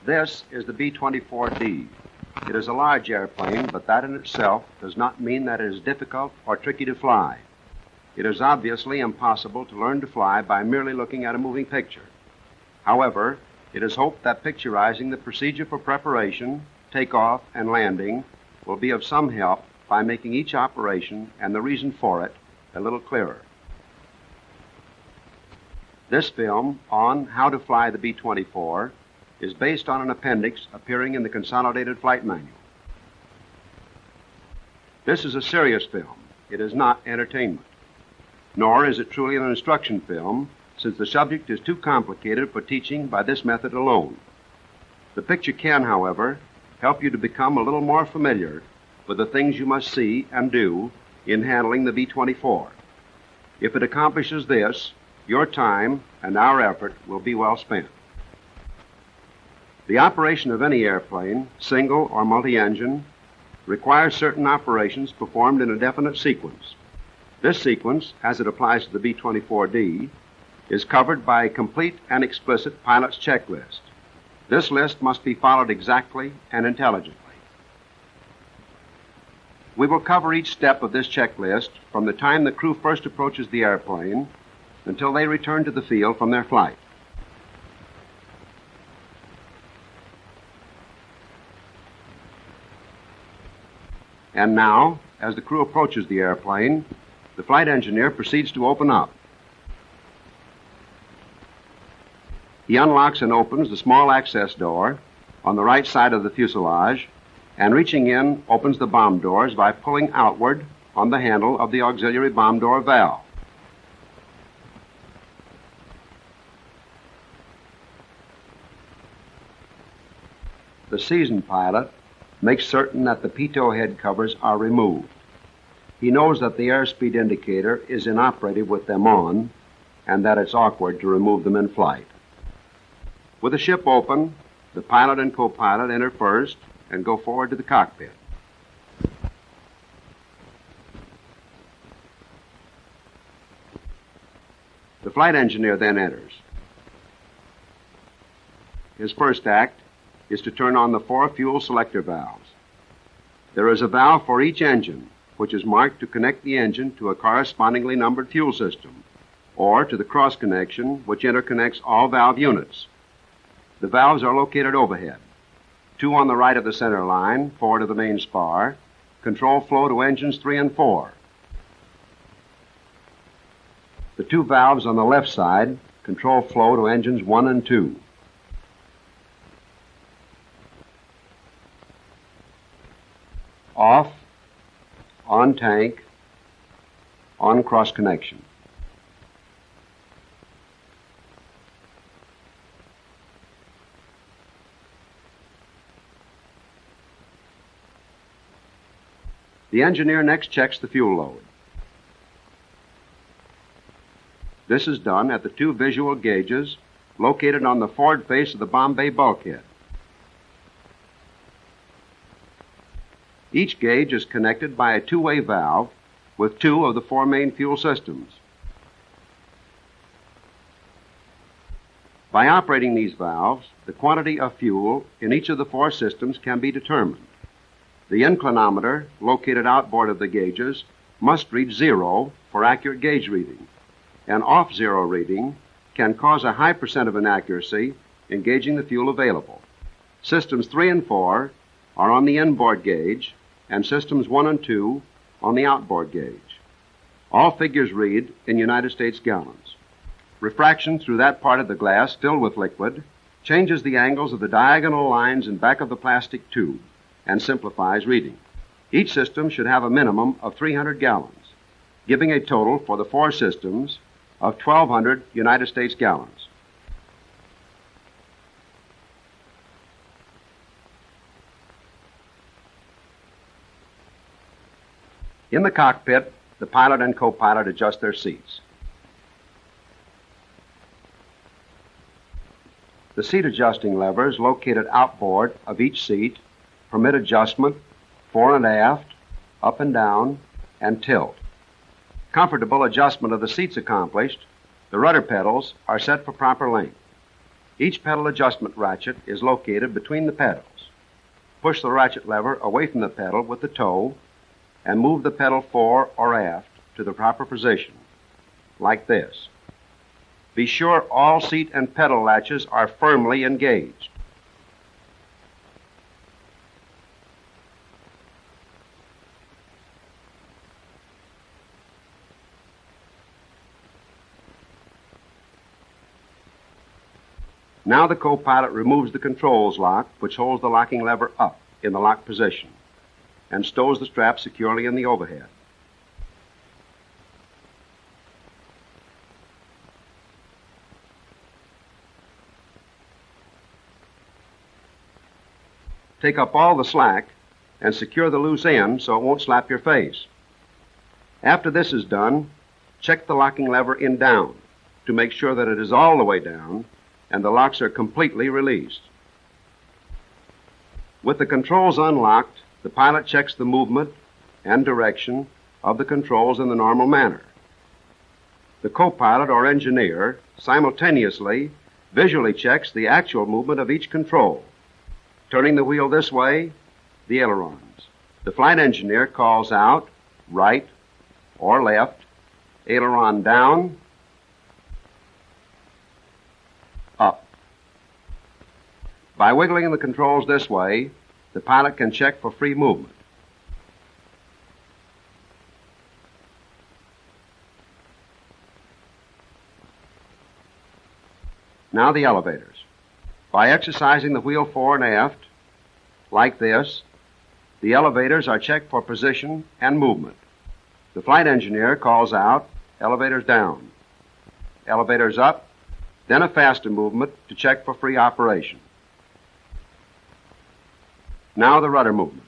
This is the B-24D. It is a large airplane, but that in itself does not mean that it is difficult or tricky to fly. It is obviously impossible to learn to fly by merely looking at a moving picture. However, it is hoped that picturizing the procedure for preparation, takeoff, and landing will be of some help by making each operation and the reason for it a little clearer. This film on how to fly the B-24 is based on an appendix appearing in the Consolidated Flight Manual. This is a serious film. It is not entertainment. Nor is it truly an instruction film, since the subject is too complicated for teaching by this method alone. The picture can, however, help you to become a little more familiar with the things you must see and do in handling the B-24. If it accomplishes this, your time and our effort will be well spent. The operation of any airplane, single or multi-engine, requires certain operations performed in a definite sequence. This sequence, as it applies to the B-24D, is covered by a complete and explicit pilot's checklist. This list must be followed exactly and intelligently. We will cover each step of this checklist from the time the crew first approaches the airplane until they return to the field from their flight. And now, as the crew approaches the airplane, the flight engineer proceeds to open up. He unlocks and opens the small access door on the right side of the fuselage, and reaching in, opens the bomb doors by pulling outward on the handle of the auxiliary bomb door valve. The seasoned pilot makes certain that the pitot head covers are removed. He knows that the airspeed indicator is inoperative with them on, and that it's awkward to remove them in flight. With the ship open, the pilot and co-pilot enter first and go forward to the cockpit. The flight engineer then enters. His first act is to turn on the 4 fuel selector valves. There is a valve for each engine, which is marked to connect the engine to a correspondingly numbered fuel system, or to the cross connection, which interconnects all valve units. The valves are located overhead. 2 on the right of the center line, forward of the main spar, control flow to engines 3 and 4. The 2 valves on the left side control flow to engines 1 and 2. Off, on tank, on cross connection. The engineer next checks the fuel load. This is done at the 2 visual gauges located on the forward face of the bomb bay bulkhead. Each gauge is connected by a 2-way valve with 2 of the 4 main fuel systems. By operating these valves, the quantity of fuel in each of the 4 systems can be determined. The inclinometer, located outboard of the gauges, must read 0 for accurate gauge reading. An off-zero reading can cause a high percent of inaccuracy in gauging the fuel available. Systems 3 and 4 are on the inboard gauge, and systems 1 and 2 on the outboard gauge. All figures read in United States gallons. Refraction through that part of the glass filled with liquid changes the angles of the diagonal lines in back of the plastic tube and simplifies reading. Each system should have a minimum of 300 gallons, giving a total for the 4 systems of 1,200 United States gallons. In the cockpit, the pilot and co-pilot adjust their seats. The seat adjusting levers located outboard of each seat permit adjustment fore and aft, up and down, and tilt. Comfortable adjustment of the seats accomplished, the rudder pedals are set for proper length. Each pedal adjustment ratchet is located between the pedals. Push the ratchet lever away from the pedal with the toe and move the pedal fore or aft to the proper position, like this. Be sure all seat and pedal latches are firmly engaged. Now the co-pilot removes the controls lock, which holds the locking lever up in the lock position, and stows the strap securely in the overhead. Take up all the slack and secure the loose end so it won't slap your face. After this is done, check the locking lever in down to make sure that it is all the way down and the locks are completely released. With the controls unlocked, the pilot checks the movement and direction of the controls in the normal manner. The co-pilot or engineer simultaneously visually checks the actual movement of each control. Turning the wheel this way, the ailerons. The flight engineer calls out right or left, aileron down, up. By wiggling the controls this way, the pilot can check for free movement. Now the elevators. By exercising the wheel fore and aft, like this, the elevators are checked for position and movement. The flight engineer calls out, elevators down, elevators up, then a faster movement to check for free operation. Now the rudder movement.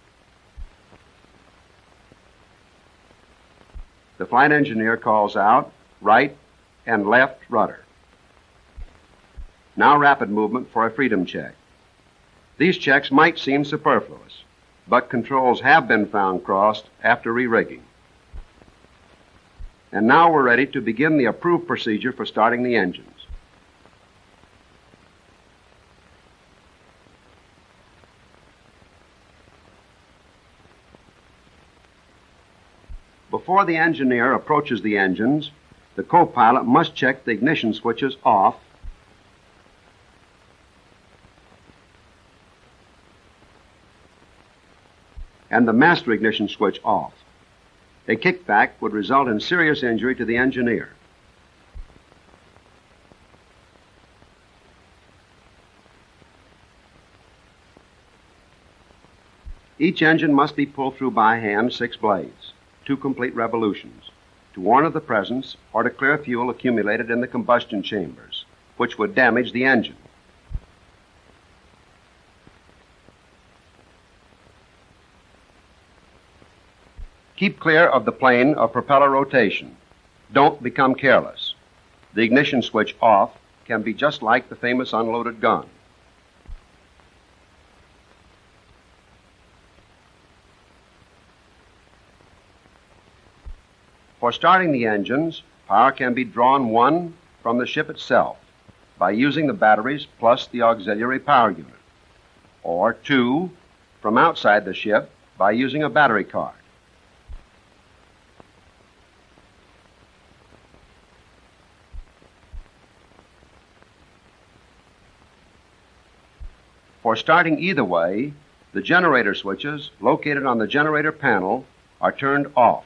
The flight engineer calls out right and left rudder. Now rapid movement for a freedom check. These checks might seem superfluous, but controls have been found crossed after re-rigging. And now we're ready to begin the approved procedure for starting the engines. Before the engineer approaches the engines, the co-pilot must check the ignition switches off and the master ignition switch off. A kickback would result in serious injury to the engineer. Each engine must be pulled through by hand 6 blades, 2 complete revolutions, to warn of the presence or to clear fuel accumulated in the combustion chambers, which would damage the engine. Keep clear of the plane of propeller rotation. Don't become careless. The ignition switch off can be just like the famous unloaded gun. For starting the engines, power can be drawn 1 from the ship itself by using the batteries plus the auxiliary power unit, or 2 from outside the ship by using a battery card. For starting either way, the generator switches located on the generator panel are turned off.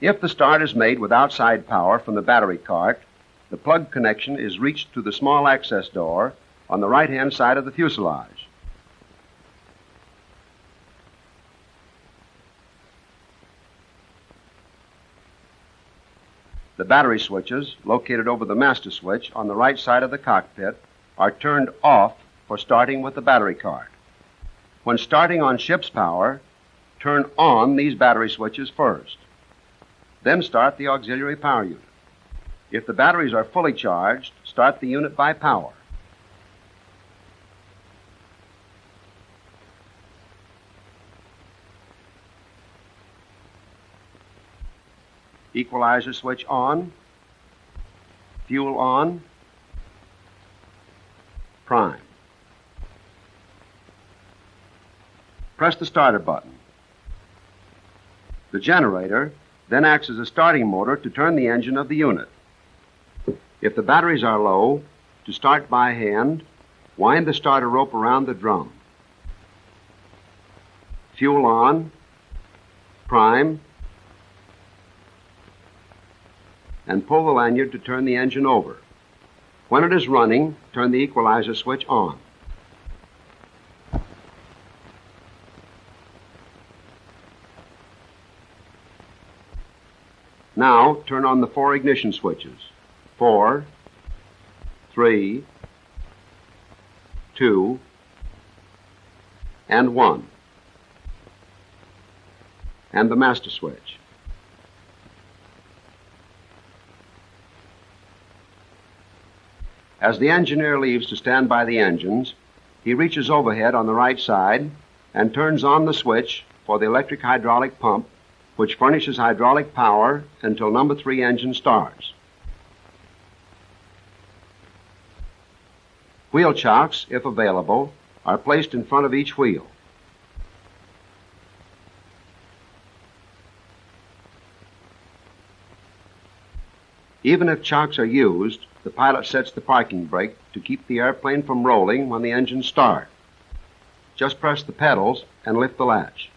If the start is made with outside power from the battery cart, the plug connection is reached through the small access door on the right-hand side of the fuselage. The battery switches, located over the master switch on the right side of the cockpit, are turned off for starting with the battery cart. When starting on ship's power, turn on these battery switches first. Then start the auxiliary power unit. If the batteries are fully charged, start the unit by power. Equalizer switch on, fuel on, prime. Press the starter button. The generator then acts as a starting motor to turn the engine of the unit. If the batteries are low, to start by hand, wind the starter rope around the drum. Fuel on, prime, and pull the lanyard to turn the engine over. When it is running, turn the equalizer switch on. Now, turn on the 4 ignition switches. 4, 3, 2, and 1. And the master switch. As the engineer leaves to stand by the engines, he reaches overhead on the right side and turns on the switch for the electric hydraulic pump, which furnishes hydraulic power until number 3 engine starts. Wheel chocks, if available, are placed in front of each wheel. Even if chocks are used, the pilot sets the parking brake to keep the airplane from rolling when the engines start. Just press the pedals and lift the latch.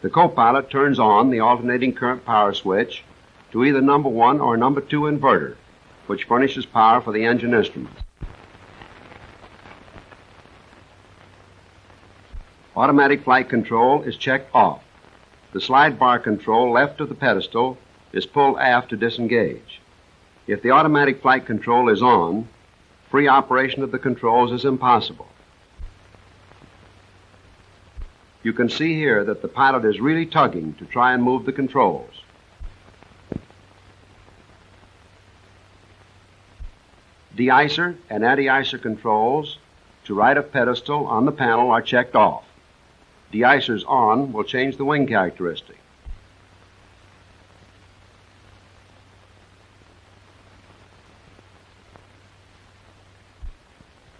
The co-pilot turns on the alternating current power switch to either number 1 or number 2 inverter, which furnishes power for the engine instruments. Automatic flight control is checked off. The slide bar control left of the pedestal is pulled aft to disengage. If the automatic flight control is on, free operation of the controls is impossible. You can see here that the pilot is really tugging to try and move the controls. De-icer and anti-icer controls to right of pedestal on the panel are checked off. De-icers on will change the wing characteristic.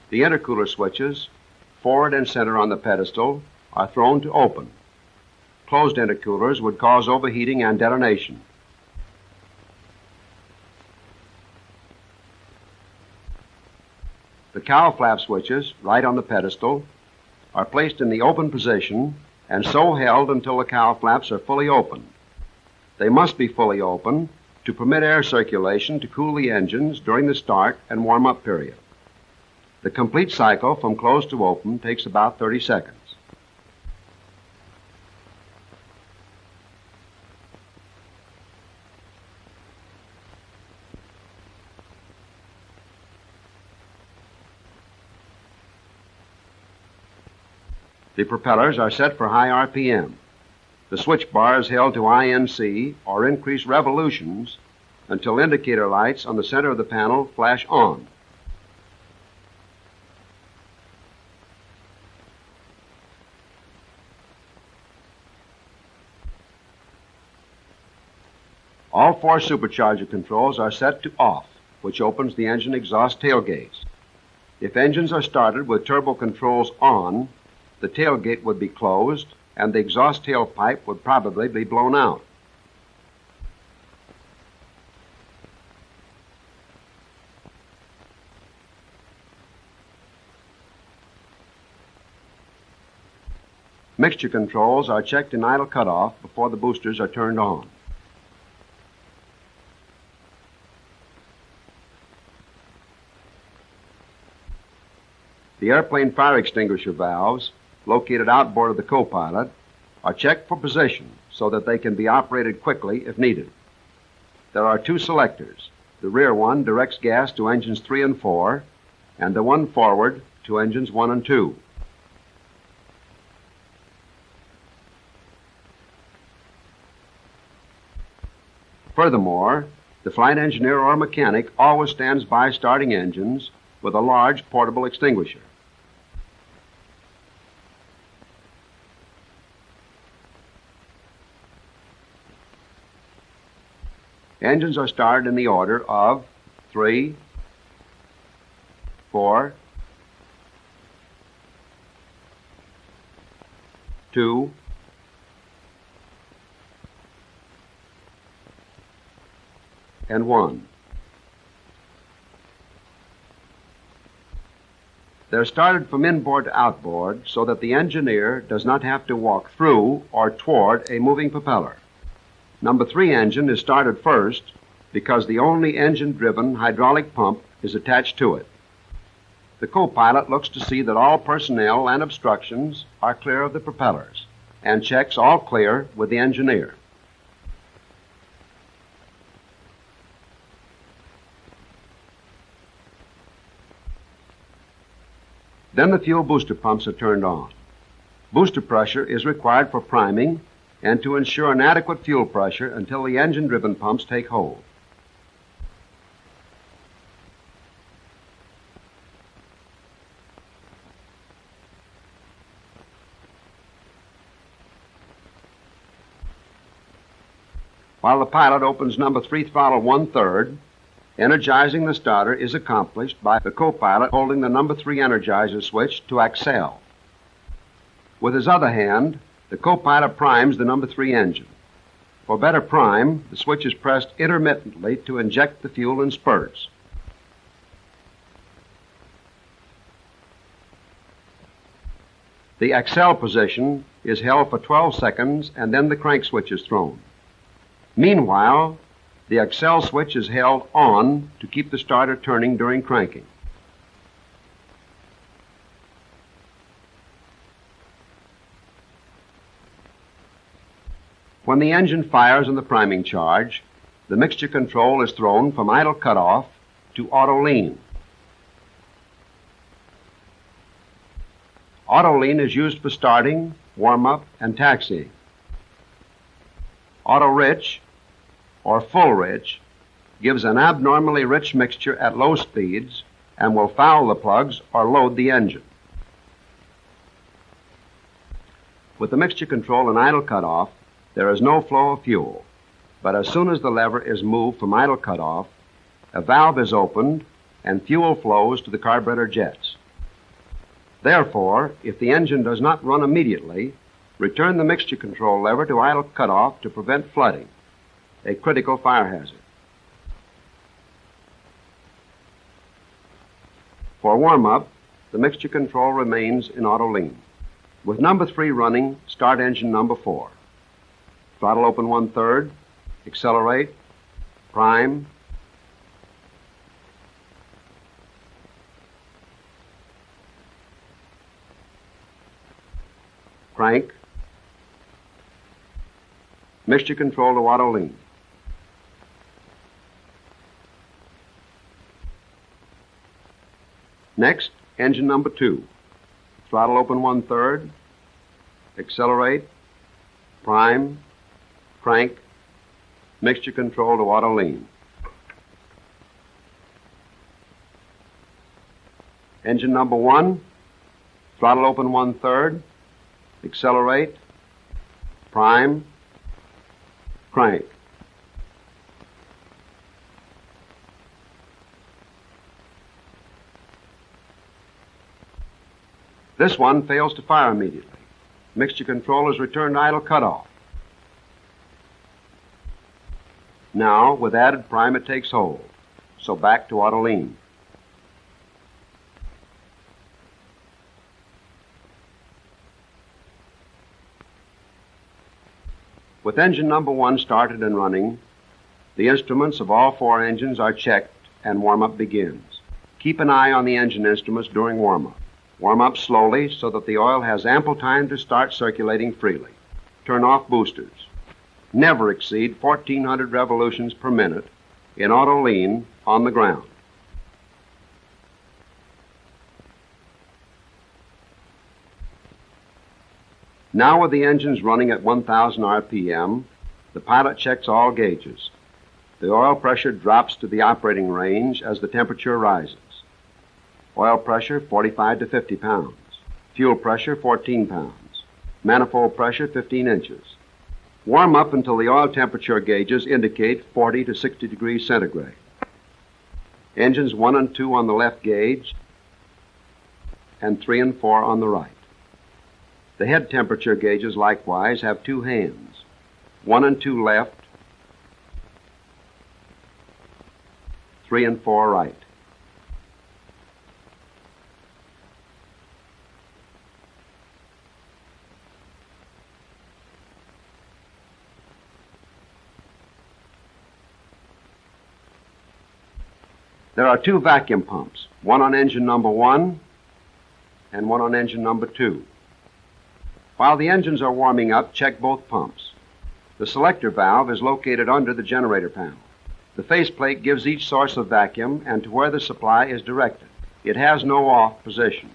The intercooler switches, forward and center on the pedestal, are thrown to open. Closed intercoolers would cause overheating and detonation. The cowl flap switches, right on the pedestal, are placed in the open position and so held until the cowl flaps are fully open. They must be fully open to permit air circulation to cool the engines during the start and warm-up period. The complete cycle from closed to open takes about 30 seconds. The propellers are set for high RPM. The switch bar is held to INC, or increased revolutions, until indicator lights on the center of the panel flash on. All 4 supercharger controls are set to off, which opens the engine exhaust tailgates. If engines are started with turbo controls on, the tailgate would be closed and the exhaust tailpipe would probably be blown out. Mixture controls are checked in idle cutoff before the boosters are turned on. The airplane fire extinguisher valves, located outboard of the co-pilot, are checked for position so that they can be operated quickly if needed. There are 2 selectors. The rear one directs gas to engines 3 and 4, and the one forward to engines 1 and 2. Furthermore, the flight engineer or mechanic always stands by starting engines with a large portable extinguisher. Engines are started in the order of 3, 4, 2, 1. They're started from inboard to outboard so that the engineer does not have to walk through or toward a moving propeller. Number 3 engine is started first because the only engine-driven hydraulic pump is attached to it. The co-pilot looks to see that all personnel and obstructions are clear of the propellers and checks all clear with the engineer. Then the fuel booster pumps are turned on. Booster pressure is required for priming and to ensure an adequate fuel pressure until the engine-driven pumps take hold. While the pilot opens number 3 throttle 1/3, energizing the starter is accomplished by the co-pilot holding the number 3 energizer switch to Upscaled. With his other hand, the co-pilot primes the number 3 engine. For better prime, the switch is pressed intermittently to inject the fuel in spurts. The Upscaled position is held for 12 seconds and then the crank switch is thrown. Meanwhile, the Upscaled switch is held on to keep the starter turning during cranking. When the engine fires on the priming charge, the mixture control is thrown from idle cutoff to auto lean. Auto lean is used for starting, warm-up, and taxiing. Auto rich or full rich gives an abnormally rich mixture at low speeds and will foul the plugs or load the engine. With the mixture control and idle cutoff, there is no flow of fuel, but as soon as the lever is moved from idle cutoff, a valve is opened and fuel flows to the carburetor jets. Therefore, if the engine does not run immediately, return the mixture control lever to idle cutoff to prevent flooding, a critical fire hazard. For warm-up, the mixture control remains in auto lean. With number 3 running, start engine number 4. Throttle open 1/3, accelerate, prime, crank, mixture control to auto lean. Next, engine number 2. Throttle open 1/3, accelerate, prime, crank, mixture control to auto lean. Engine number 1, throttle open 1/3, accelerate, prime, crank. This one fails to fire immediately. Mixture control is returned to idle cutoff. Now, with added prime, it takes hold. So back to auto lean. With engine number 1 started and running, the instruments of all 4 engines are checked and warm-up begins. Keep an eye on the engine instruments during warm-up. Warm up slowly so that the oil has ample time to start circulating freely. Turn off boosters. Never exceed 1,400 revolutions per minute in auto lean on the ground. Now with the engines running at 1,000 RPM, the pilot checks all gauges. The oil pressure drops to the operating range as the temperature rises. Oil pressure 45 to 50 pounds. Fuel pressure 14 pounds. Manifold pressure 15 inches. Warm up until the oil temperature gauges indicate 40 to 60 degrees centigrade. Engines 1 and 2 on the left gauge and 3 and 4 on the right. The head temperature gauges likewise have two hands, 1 and 2 left, 3 and 4 right. There are two vacuum pumps, one on engine number 1 and one on engine number 2. While the engines are warming up, check both pumps. The selector valve is located under the generator panel. The faceplate gives each source of vacuum and to where the supply is directed. It has no off position.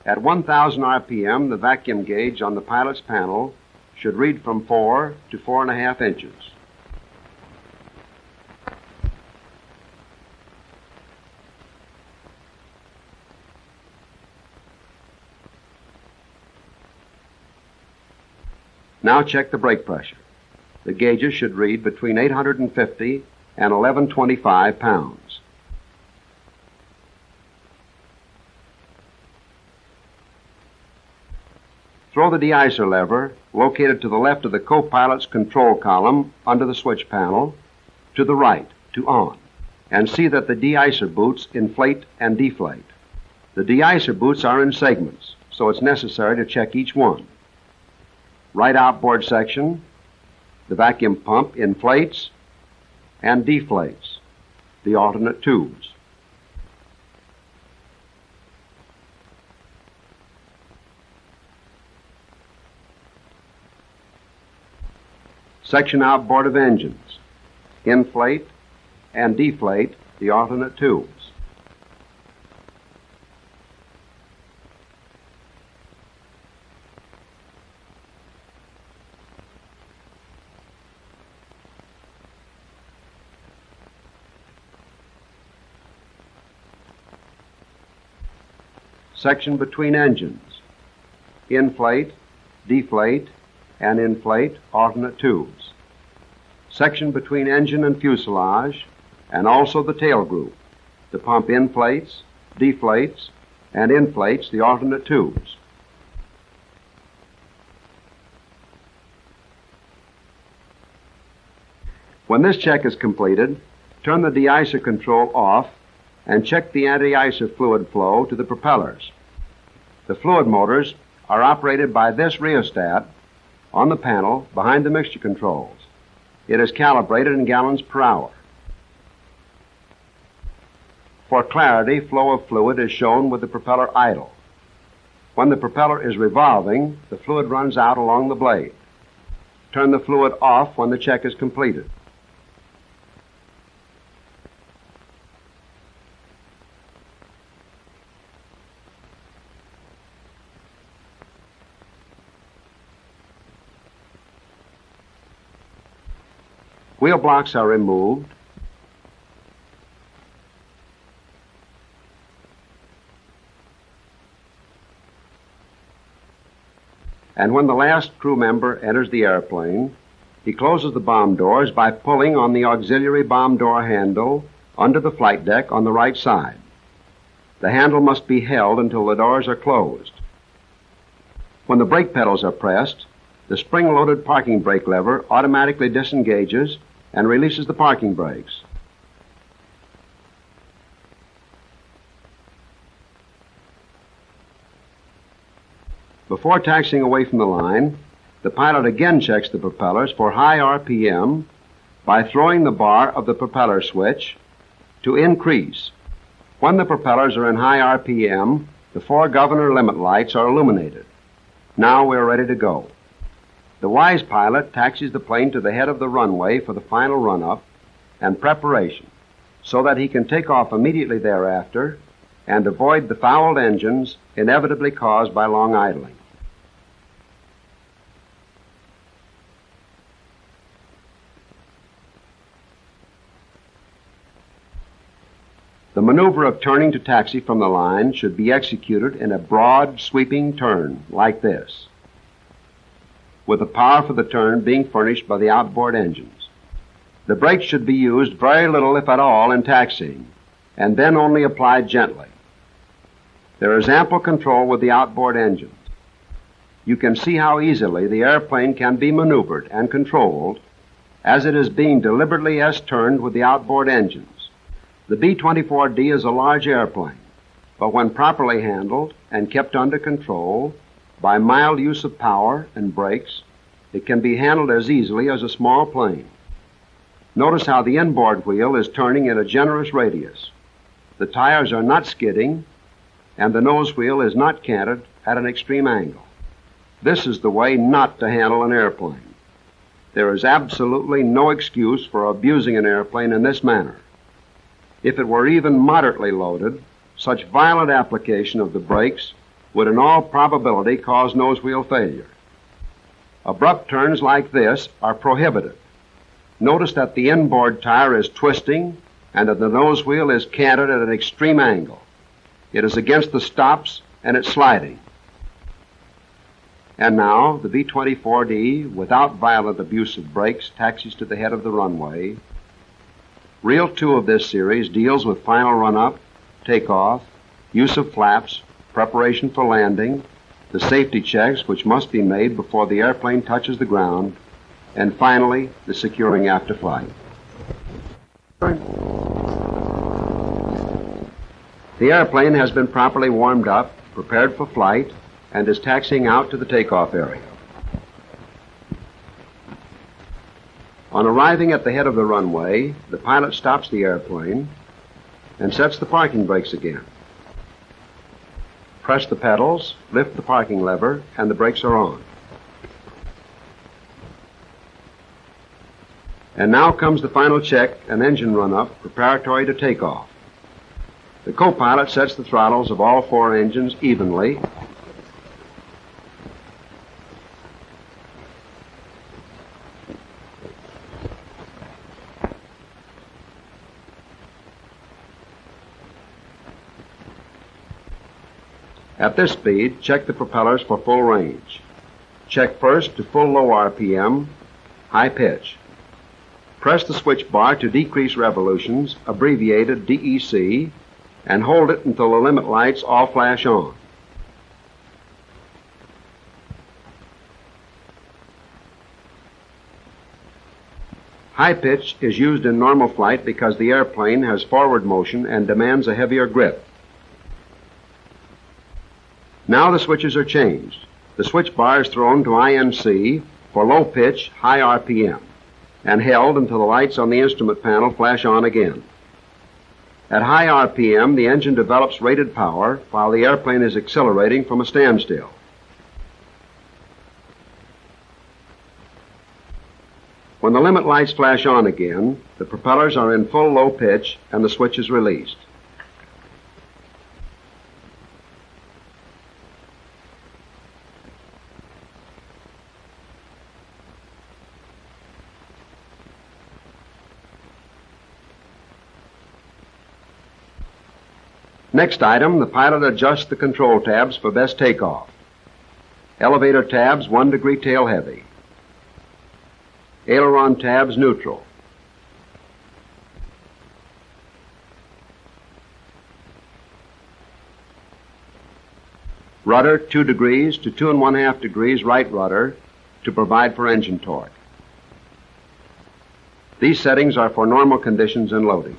At 1,000 RPM, the vacuum gauge on the pilot's panel should read from 4 to 4.5 inches. Now check the brake pressure. The gauges should read between 850 and 1125 pounds. Throw the de-icer lever, located to the left of the co-pilot's control column under the switch panel, to the right, to on, and see that the de-icer boots inflate and deflate. The de-icer boots are in segments, so it's necessary to check each one. Right outboard section, the vacuum pump inflates and deflates the alternate tubes. Section outboard of engines, inflate and deflate the alternate tubes. Section between engines, inflate, deflate, and inflate alternate tubes. Section between engine and fuselage, and also the tail group. The pump inflates, deflates, and inflates the alternate tubes. When this check is completed, turn the de-icer control off and check the anti-icer fluid flow to the propellers. The fluid motors are operated by this rheostat on the panel behind the mixture controls. It is calibrated in gallons per hour. For clarity, flow of fluid is shown with the propeller idle. When the propeller is revolving, the fluid runs out along the blade. Turn the fluid off when the check is completed. Wheel blocks are removed. And when the last crew member enters the airplane, he closes the bomb doors by pulling on the auxiliary bomb door handle under the flight deck on the right side. The handle must be held until the doors are closed. When the brake pedals are pressed, the spring-loaded parking brake lever automatically disengages and releases the parking brakes. Before taxiing away from the line, the pilot again checks the propellers for high RPM by throwing the bar of the propeller switch to increase. When the propellers are in high RPM, the 4 governor limit lights are illuminated. Now we're ready to go. The wise pilot taxis the plane to the head of the runway for the final run-up and preparation so that he can take off immediately thereafter and avoid the fouled engines inevitably caused by long idling. The maneuver of turning to taxi from the line should be executed in a broad, sweeping turn like this. with the power for the turn being furnished by the outboard engines. The brakes should be used very little, if at all, in taxiing, and then only applied gently. There is ample control with the outboard engines. You can see how easily the airplane can be maneuvered and controlled as it is being deliberately S-turned with the outboard engines. The B-24D is a large airplane, but when properly handled and kept under control by mild use of power and brakes, it can be handled as easily as a small plane. Notice how the inboard wheel is turning in a generous radius. The tires are not skidding, and the nose wheel is not canted at an extreme angle. This is the way not to handle an airplane. There is absolutely no excuse for abusing an airplane in this manner. If it were even moderately loaded, such violent application of the brakes would in all probability cause nose wheel failure. Abrupt turns like this are prohibited. Notice that the inboard tire is twisting and that the nose wheel is canted at an extreme angle. It is against the stops and it's sliding. And now the B-24D, without violent abuse of brakes, taxis to the head of the runway. Reel 2 of this series deals with final run-up, takeoff, use of flaps, preparation for landing, the safety checks which must be made before the airplane touches the ground, and finally, the securing after flight. The airplane has been properly warmed up, prepared for flight, and is taxiing out to the takeoff area. On arriving at the head of the runway, the pilot stops the airplane and sets the parking brakes again. Press the pedals, lift the parking lever, and the brakes are on. And now comes the final check and engine run-up preparatory to takeoff. The co-pilot sets the throttles of all 4 engines evenly . At this speed, check the propellers for full range. Check first to full low RPM, high pitch. Press the switch bar to decrease revolutions, abbreviated DEC, and hold it until the limit lights all flash on. High pitch is used in normal flight because the airplane has forward motion and demands a heavier grip. Now the switches are changed. The switch bar is thrown to INC for low pitch, high RPM, and held until the lights on the instrument panel flash on again. At high RPM, the engine develops rated power while the airplane is accelerating from a standstill. When the limit lights flash on again, the propellers are in full low pitch and the switch is released. Next item, the pilot adjusts the control tabs for best takeoff. Elevator tabs 1 degree tail heavy. Aileron tabs neutral. Rudder 2 degrees to 2 1/2 degrees right rudder to provide for engine torque. These settings are for normal conditions and loading.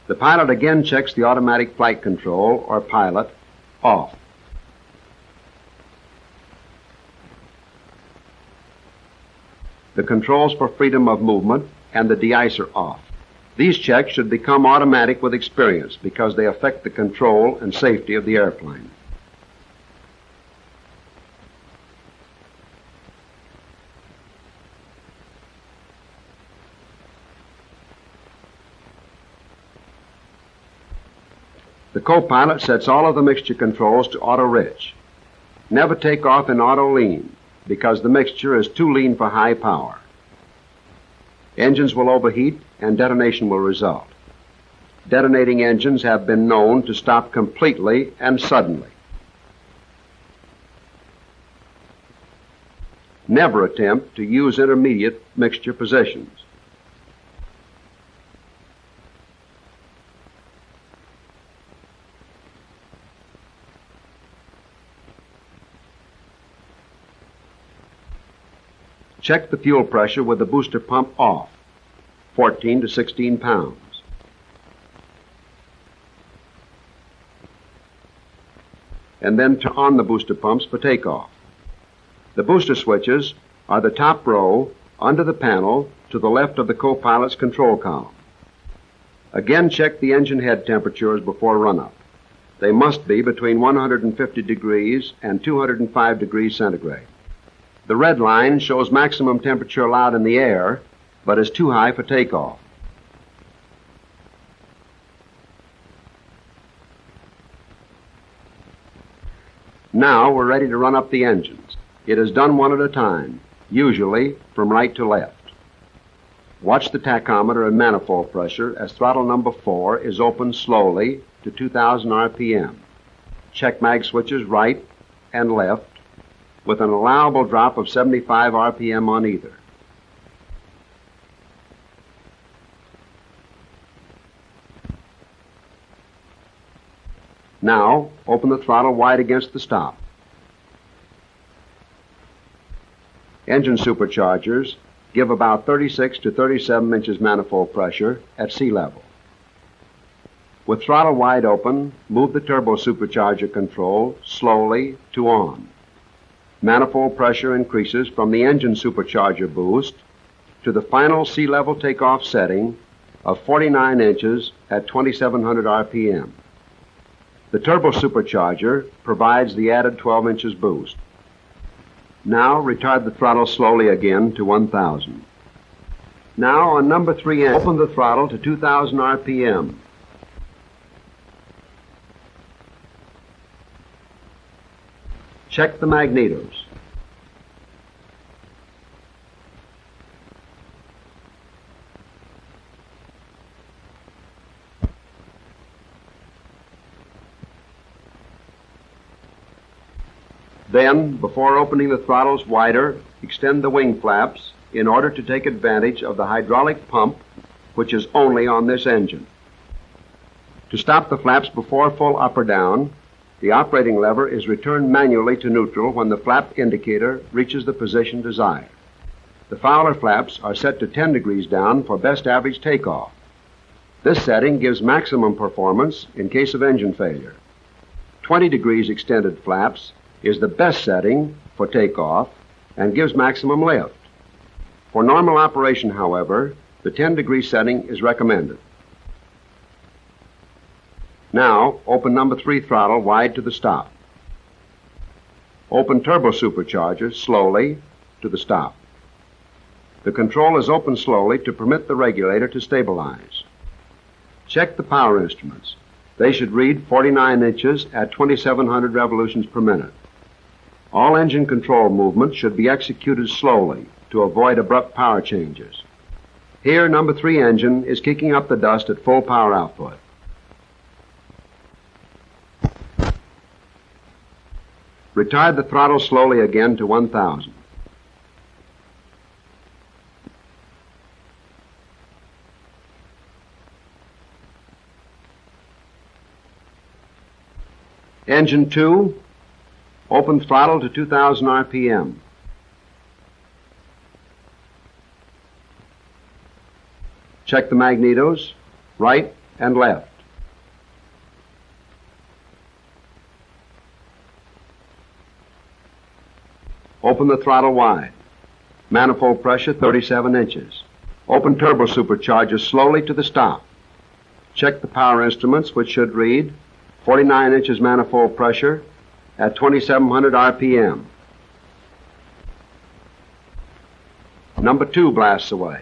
The pilot again checks the automatic flight control, or pilot, off. The controls for freedom of movement and the de-icer off. These checks should become automatic with experience because they affect the control and safety of the airplane. The co-pilot sets all of the mixture controls to auto-rich. Never take off in auto-lean because the mixture is too lean for high power. Engines will overheat and detonation will result. Detonating engines have been known to stop completely and suddenly. Never attempt to use intermediate mixture positions. Check the fuel pressure with the booster pump off, 14 to 16 pounds. And then turn on the booster pumps for takeoff. The booster switches are the top row under the panel to the left of the co-pilot's control column. Again, check the engine head temperatures before run-up. They must be between 150 degrees and 205 degrees centigrade. The red line shows maximum temperature allowed in the air, but is too high for takeoff. Now we're ready to run up the engines. It is done one at a time, usually from right to left. Watch the tachometer and manifold pressure as throttle number 4 is opened slowly to 2,000 RPM. Check mag switches right and left with an allowable drop of 75 RPM on either. Now, open the throttle wide against the stop. Engine superchargers give about 36 to 37 inches manifold pressure at sea level. With throttle wide open, move the turbo supercharger control slowly to on. Manifold pressure increases from the engine supercharger boost to the final sea level takeoff setting of 49 inches at 2,700 RPM. The turbo supercharger provides the added 12 inches boost. Now retard the throttle slowly again to 1,000. Now on number 3, open the throttle to 2,000 RPM. Check the magnetos. Then, before opening the throttles wider, extend the wing flaps in order to take advantage of the hydraulic pump, which is only on this engine. To stop the flaps before full up or down, the operating lever is returned manually to neutral when the flap indicator reaches the position desired. The Fowler flaps are set to 10 degrees down for best average takeoff. This setting gives maximum performance in case of engine failure. 20 degrees extended flaps is the best setting for takeoff and gives maximum lift. For normal operation, however, the 10-degree setting is recommended. Now, open number 3 throttle wide to the stop. Open turbo supercharger slowly to the stop. The control is opened slowly to permit the regulator to stabilize. Check the power instruments. They should read 49 inches at 2,700 revolutions per minute. All engine control movements should be executed slowly to avoid abrupt power changes. Here, number 3 engine is kicking up the dust at full power output. Retard the throttle slowly again to 1,000. Engine 2, open throttle to 2,000 RPM. Check the magnetos, right and left. Open the throttle wide. Manifold pressure 37 inches. Open turbo supercharger slowly to the stop. Check the power instruments, which should read 49 inches manifold pressure at 2,700 RPM. Number 2 blasts away.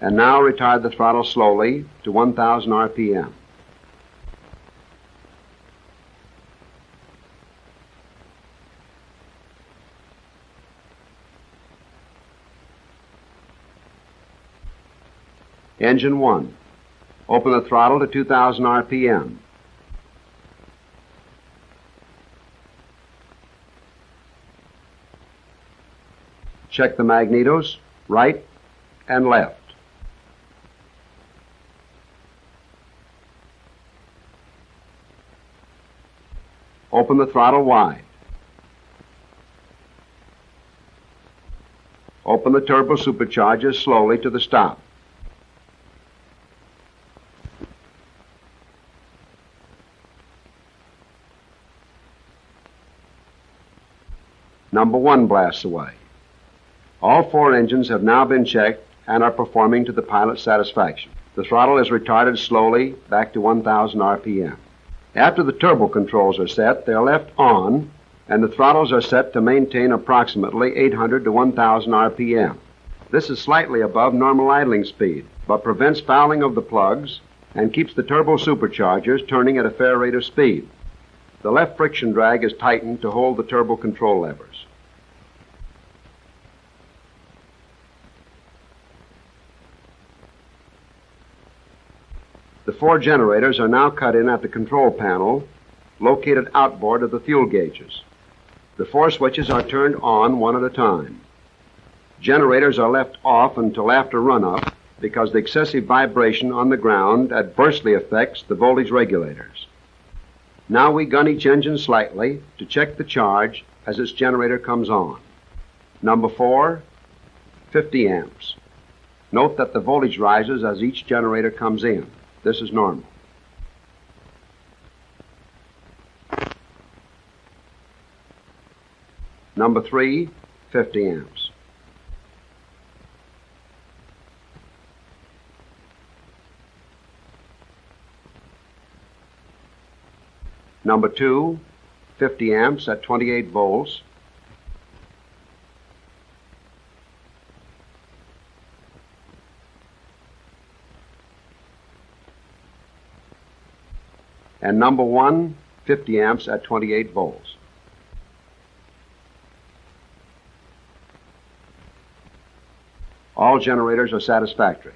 And now retard the throttle slowly to 1,000 RPM. Engine 1. Open the throttle to 2,000 RPM. Check the magnetos, right and left. Open the throttle wide. Open the turbo supercharger slowly to the stop. Number 1 blasts away. All 4 engines have now been checked and are performing to the pilot's satisfaction. The throttle is retarded slowly back to 1,000 RPM. After the turbo controls are set, they are left on, and the throttles are set to maintain approximately 800 to 1,000 RPM. This is slightly above normal idling speed, but prevents fouling of the plugs and keeps the turbo superchargers turning at a fair rate of speed. The left friction drag is tightened to hold the turbo control levers. The 4 generators are now cut in at the control panel, located outboard of the fuel gauges. The 4 switches are turned on one at a time. Generators are left off until after run-up because the excessive vibration on the ground adversely affects the voltage regulators. Now we gun each engine slightly to check the charge as its generator comes on. Number 4, 50 amps. Note that the voltage rises as each generator comes in. This is normal. Number 3, 50 amps. Number 2, 50 amps at 28 volts. And number 1, 50 amps at 28 volts. All generators are satisfactory.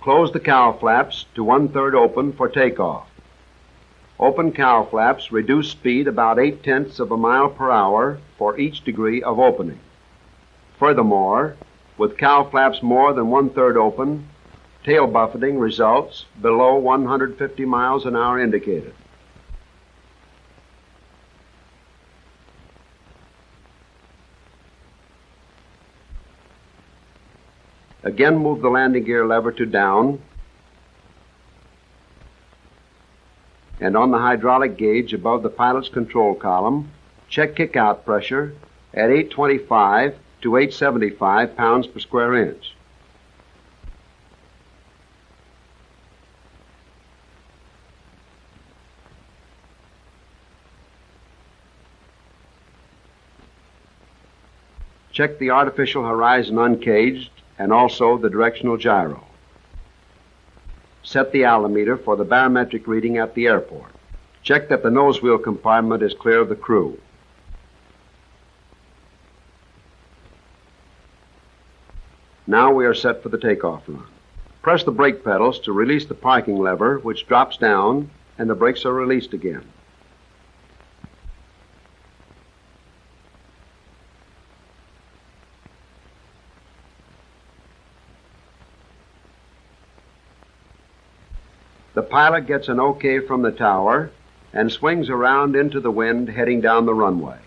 Close the cowl flaps to 1/3 open for takeoff. Open cowl flaps reduce speed about 0.8 of a mile per hour for each degree of opening. Furthermore, with cowl flaps more than 1/3 open, tail buffeting results below 150 miles an hour indicated. Again, move the landing gear lever to down, and on the hydraulic gauge above the pilot's control column, check kick-out pressure at 825 to 875 pounds per square inch. Check the artificial horizon uncaged and also the directional gyro. Set the altimeter for the barometric reading at the airport. Check that the nose wheel compartment is clear of the crew. Now we are set for the takeoff run. Press the brake pedals to release the parking lever, which drops down, and the brakes are released again. The pilot gets an OK from the tower and swings around into the wind heading down the runway.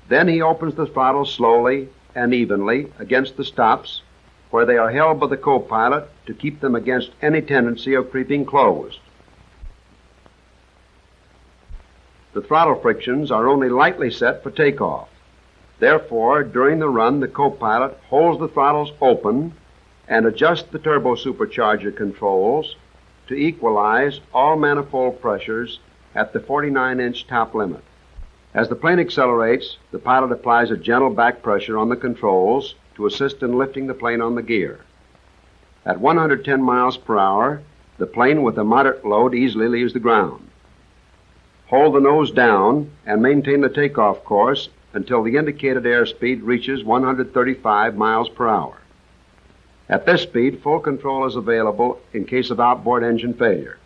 Then he opens the throttle slowly and evenly against the stops, where they are held by the co-pilot to keep them against any tendency of creeping closed. The throttle frictions are only lightly set for takeoff. Therefore, during the run, the co-pilot holds the throttles open and adjusts the turbo supercharger controls to equalize all manifold pressures at the 49-inch top limit. As the plane accelerates, the pilot applies a gentle back pressure on the controls to assist in lifting the plane on the gear. At 110 miles per hour, the plane with a moderate load easily leaves the ground. Hold the nose down and maintain the takeoff course until the indicated airspeed reaches 135 miles per hour. At this speed, full control is available in case of outboard engine failure.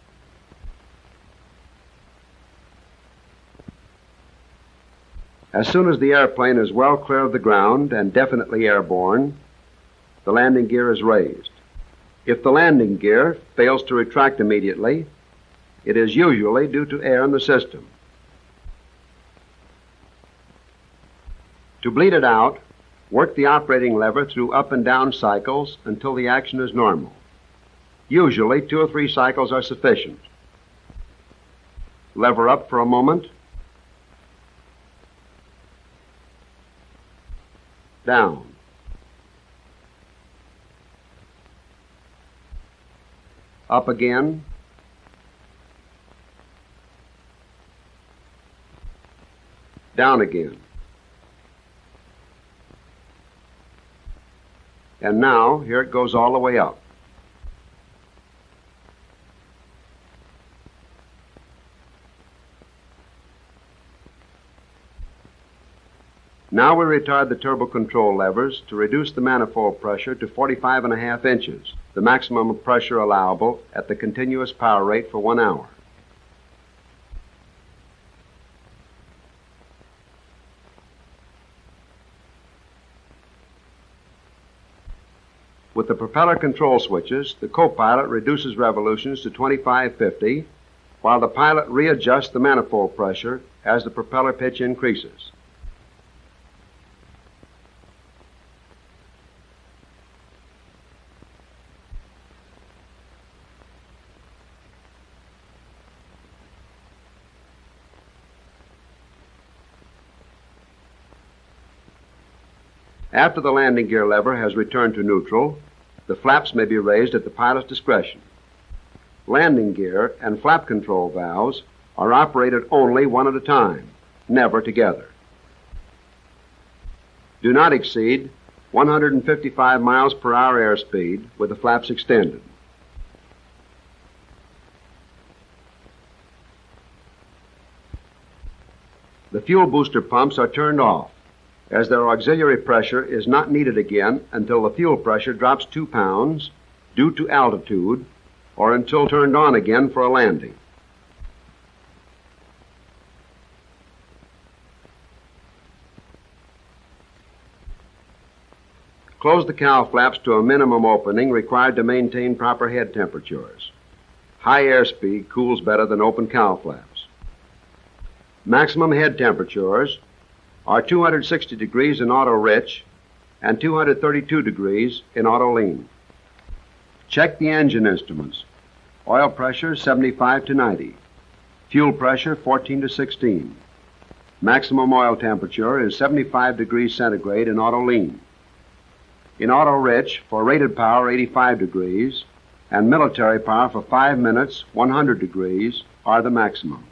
As soon as the airplane is well clear of the ground and definitely airborne, the landing gear is raised. If the landing gear fails to retract immediately, it is usually due to air in the system. To bleed it out, work the operating lever through up and down cycles until the action is normal. Usually 2 or 3 cycles are sufficient. Lever up for a moment. Down. Up again. Down again. And now, here it goes all the way up. Now we retard the turbo control levers to reduce the manifold pressure to 45.5 inches, the maximum pressure allowable at the continuous power rate for 1 hour. With the propeller control switches, the co-pilot reduces revolutions to 2550, while the pilot readjusts the manifold pressure as the propeller pitch increases. After the landing gear lever has returned to neutral, the flaps may be raised at the pilot's discretion. Landing gear and flap control valves are operated only one at a time, never together. Do not exceed 155 miles per hour airspeed with the flaps extended. The fuel booster pumps are turned off, as their auxiliary pressure is not needed again until the fuel pressure drops 2 pounds due to altitude or until turned on again for a landing. Close the cowl flaps to a minimum opening required to maintain proper head temperatures. High airspeed cools better than open cowl flaps. Maximum head temperatures are 260 degrees in auto rich and 232 degrees in auto lean. Check the engine instruments. Oil pressure 75 to 90. Fuel pressure 14 to 16. Maximum oil temperature is 75 degrees centigrade in auto lean. In auto rich, for rated power 85 degrees and military power for 5 minutes 100 degrees are the maximum.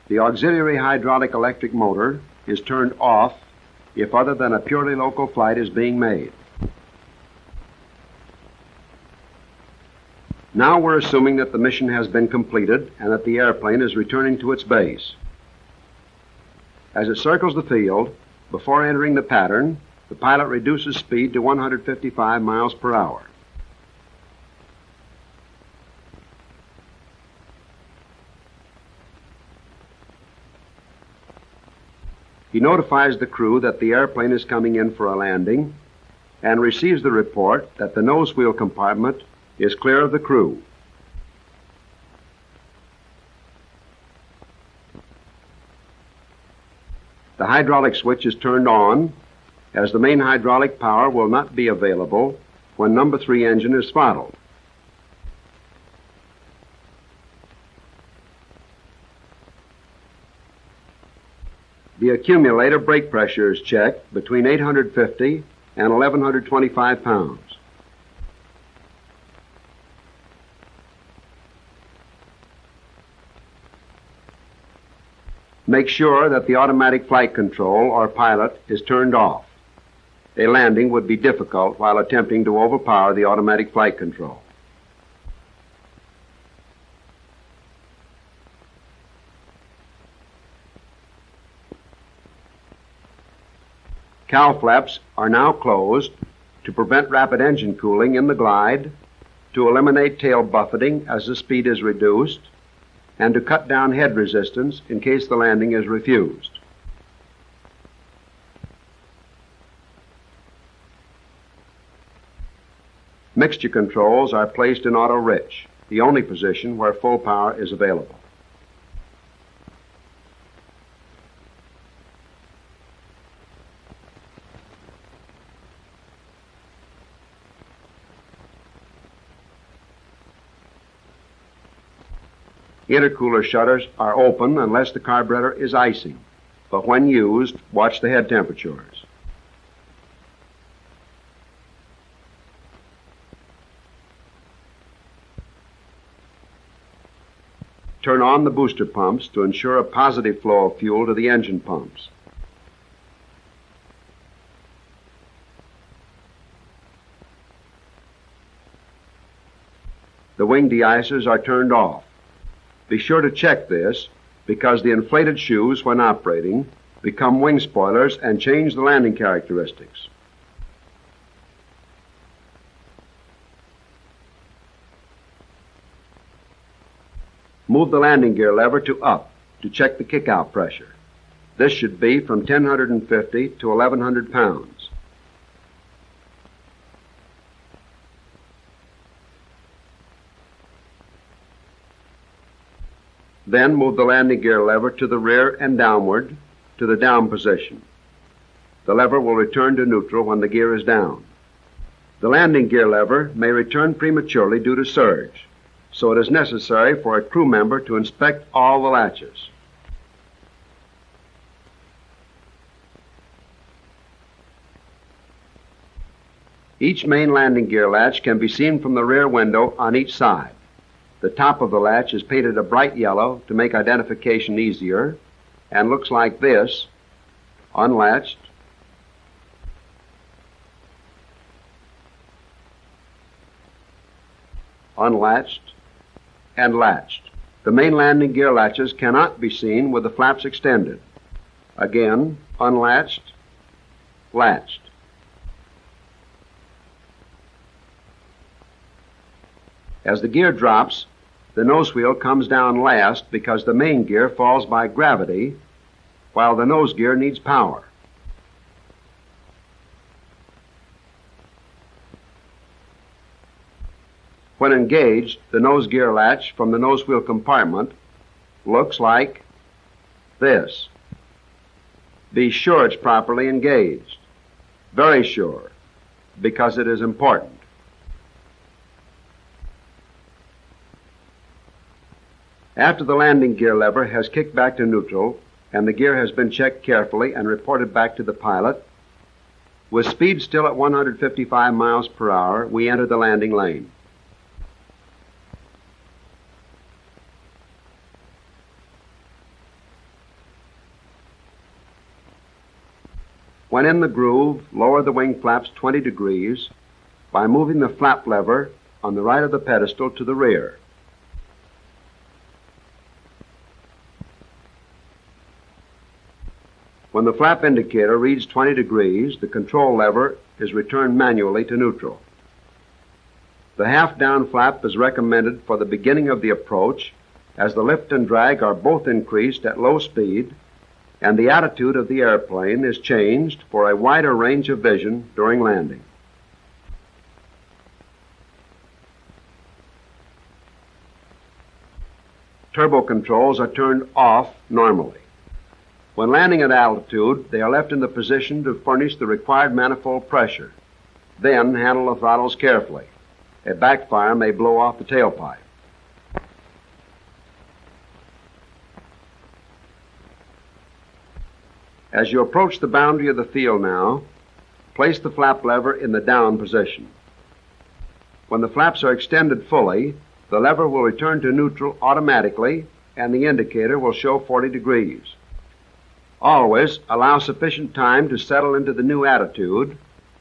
The auxiliary hydraulic electric motor is turned off if other than a purely local flight is being made. Now we're assuming that the mission has been completed and that the airplane is returning to its base. As it circles the field, before entering the pattern, the pilot reduces speed to 155 miles per hour. He notifies the crew that the airplane is coming in for a landing and receives the report that the nose wheel compartment is clear of the crew. The hydraulic switch is turned on, as the main hydraulic power will not be available when number 3 engine is throttled. The accumulator brake pressure is checked between 850 and 1,125 pounds. Make sure that the automatic flight control or pilot is turned off. a landing would be difficult while attempting to overpower the automatic flight control. Cowl flaps are now closed to prevent rapid engine cooling in the glide, to eliminate tail buffeting as the speed is reduced, and to cut down head resistance in case the landing is refused. Mixture controls are placed in auto-rich, the only position where full power is available. Intercooler shutters are open unless the carburetor is icing, but when used, watch the head temperatures. Turn on the booster pumps to ensure a positive flow of fuel to the engine pumps. The wing de-icers are turned off. Be sure to check this because the inflated shoes, when operating, become wing spoilers and change the landing characteristics. Move the landing gear lever to up to check the kick-out pressure. This should be from 1,050 to 1,100 pounds. Then move the landing gear lever to the rear and downward to the down position. The lever will return to neutral when the gear is down. The landing gear lever may return prematurely due to surge, so it is necessary for a crew member to inspect all the latches. Each main landing gear latch can be seen from the rear window on each side. The top of the latch is painted a bright yellow to make identification easier and looks like this: unlatched, unlatched, and latched. The main landing gear latches cannot be seen with the flaps extended. Again, unlatched, latched. As the gear drops, the nose wheel comes down last because the main gear falls by gravity, while the nose gear needs power. When engaged, the nose gear latch from the nose wheel compartment looks like this. Be sure it's properly engaged. Very sure, because it is important. After the landing gear lever has kicked back to neutral and the gear has been checked carefully and reported back to the pilot, with speed still at 155 miles per hour, we enter the landing lane. When in the groove, lower the wing flaps 20 degrees by moving the flap lever on the right of the pedestal to the rear. When the flap indicator reads 20 degrees, the control lever is returned manually to neutral. The half-down flap is recommended for the beginning of the approach, as the lift and drag are both increased at low speed, and the attitude of the airplane is changed for a wider range of vision during landing. Turbo controls are turned off normally. When landing at altitude, they are left in the position to furnish the required manifold pressure. Then handle the throttles carefully. A backfire may blow off the tailpipe. As you approach the boundary of the field now, place the flap lever in the down position. When the flaps are extended fully, the lever will return to neutral automatically and the indicator will show 40 degrees. Always allow sufficient time to settle into the new attitude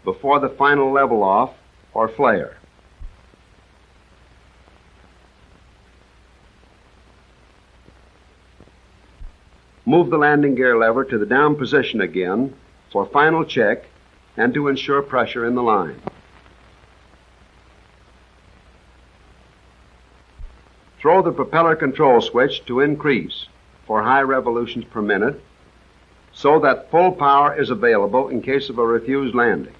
before the final level off or flare. Move the landing gear lever to the down position again for final check and to ensure pressure in the line. Throw the propeller control switch to increase for high revolutions per minute so that full power is available in case of a refused landing.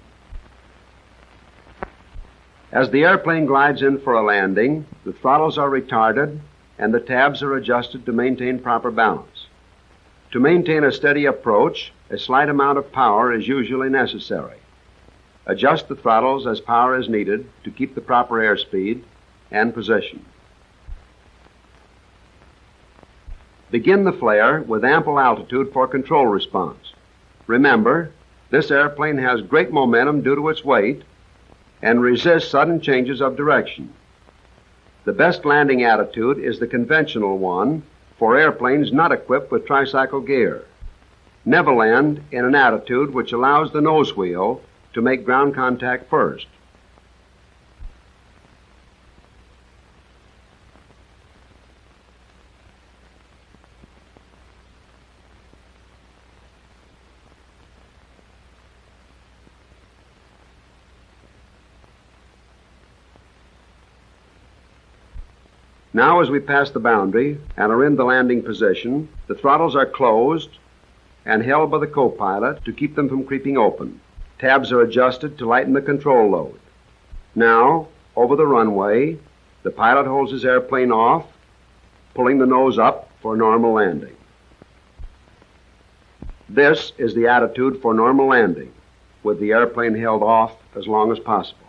As the airplane glides in for a landing, the throttles are retarded and the tabs are adjusted to maintain proper balance. To maintain a steady approach, a slight amount of power is usually necessary. Adjust the throttles as power is needed to keep the proper airspeed and position. Begin the flare with ample altitude for control response. Remember, this airplane has great momentum due to its weight and resists sudden changes of direction. The best landing attitude is the conventional one for airplanes not equipped with tricycle gear. Never land in an attitude which allows the nose wheel to make ground contact first. Now, as we pass the boundary and are in the landing position, the throttles are closed and held by the co-pilot to keep them from creeping open. Tabs are adjusted to lighten the control load. Now, over the runway, the pilot holds his airplane off, pulling the nose up for normal landing. This is the attitude for normal landing, with the airplane held off as long as possible.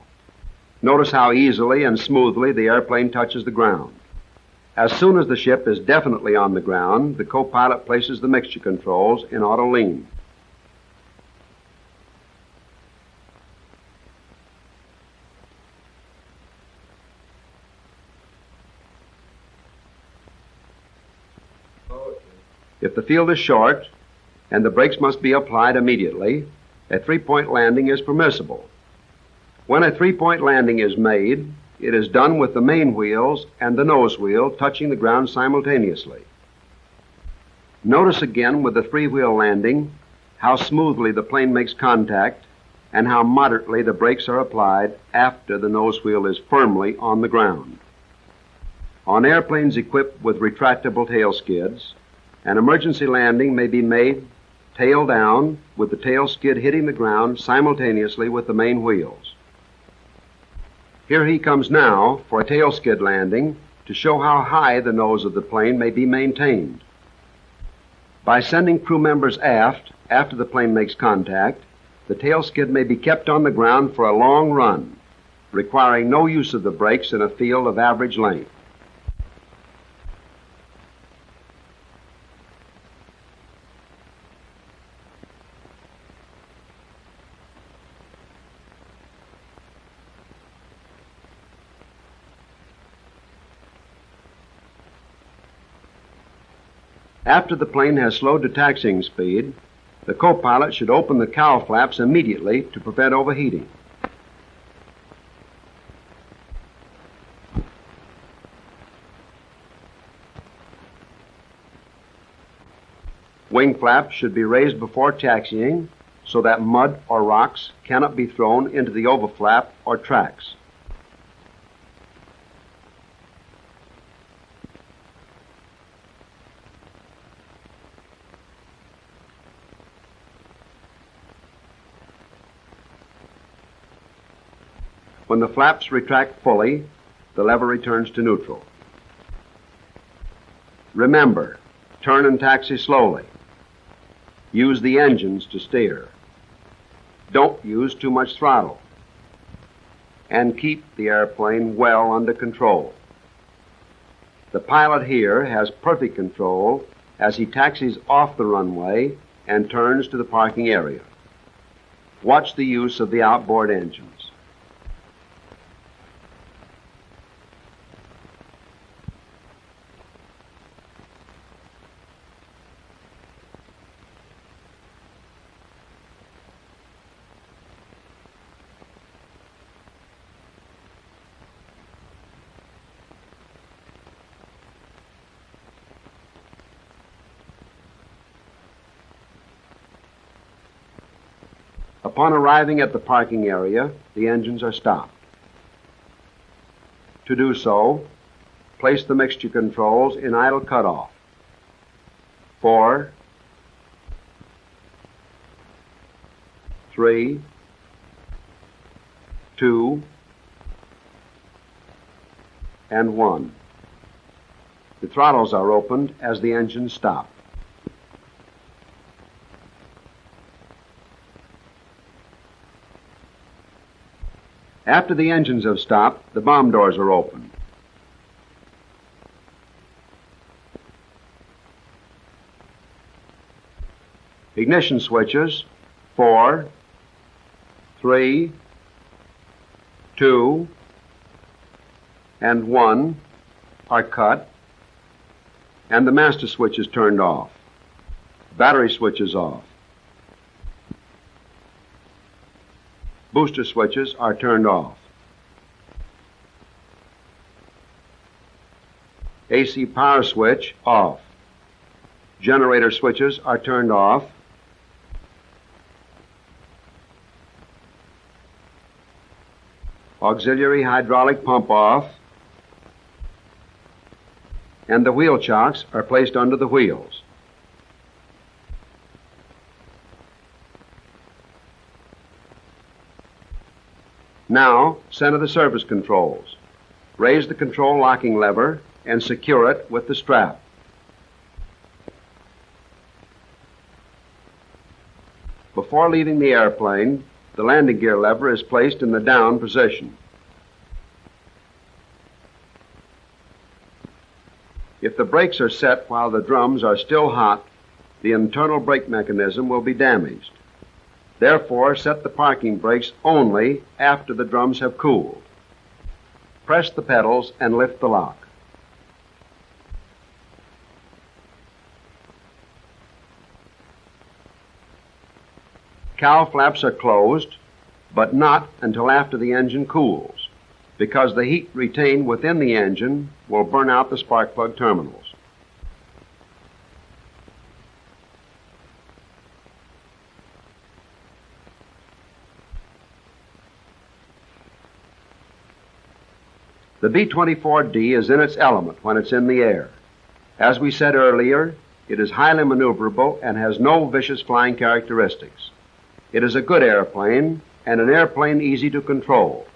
Notice how easily and smoothly the airplane touches the ground. As soon as the ship is definitely on the ground, the co-pilot places the mixture controls in auto lean. If the field is short and the brakes must be applied immediately, a three-point landing is permissible. When a three-point landing is made, it is done with the main wheels and the nose wheel touching the ground simultaneously. Notice again with the three-wheel landing how smoothly the plane makes contact and how moderately the brakes are applied after the nose wheel is firmly on the ground. On airplanes equipped with retractable tail skids, an emergency landing may be made tail down with the tail skid hitting the ground simultaneously with the main wheels. Here he comes now for a tail skid landing to show how high the nose of the plane may be maintained. By sending crew members aft after the plane makes contact, the tail skid may be kept on the ground for a long run, requiring no use of the brakes in a field of average length. After the plane has slowed to taxiing speed, the co-pilot should open the cowl flaps immediately to prevent overheating. Wing flaps should be raised before taxiing so that mud or rocks cannot be thrown into the overflap or tracks. When the flaps retract fully, the lever returns to neutral. Remember, turn and taxi slowly. Use the engines to steer. Don't use too much throttle. And keep the airplane well under control. The pilot here has perfect control as he taxis off the runway and turns to the parking area. Watch the use of the outboard engines. Upon arriving at the parking area, the engines are stopped. To do so, place the mixture controls in idle cutoff. 4, 3, 2, and 1. The throttles are opened as the engines stop. After the engines have stopped, the bomb doors are opened. Ignition switches 4, 3, 2, and 1 are cut, and the master switch is turned off. Battery switch is off. Booster switches are turned off. AC power switch off. Generator switches are turned off. Auxiliary hydraulic pump off. And the wheel chocks are placed under the wheels. Now, center the service controls. Raise the control locking lever and secure it with the strap. Before leaving the airplane, the landing gear lever is placed in the down position. If the brakes are set while the drums are still hot, the internal brake mechanism will be damaged. Therefore, set the parking brakes only after the drums have cooled. Press the pedals and lift the lock. Cowl flaps are closed, but not until after the engine cools, because the heat retained within the engine will burn out the spark plug terminals. The B-24D is in its element when it's in the air. As we said earlier, it is highly maneuverable and has no vicious flying characteristics. It is a good airplane and an airplane easy to control.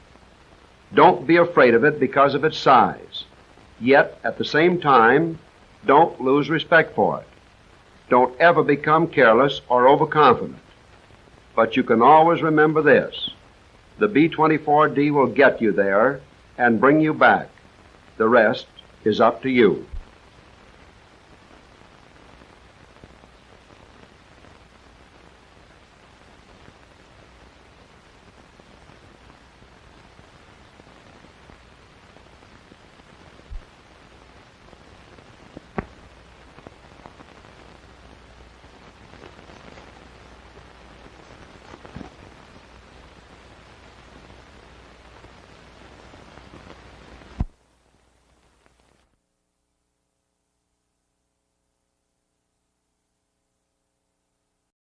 Don't be afraid of it because of its size. Yet, at the same time, don't lose respect for it. Don't ever become careless or overconfident. But you can always remember this: the B-24D will get you there and bring you back. The rest is up to you.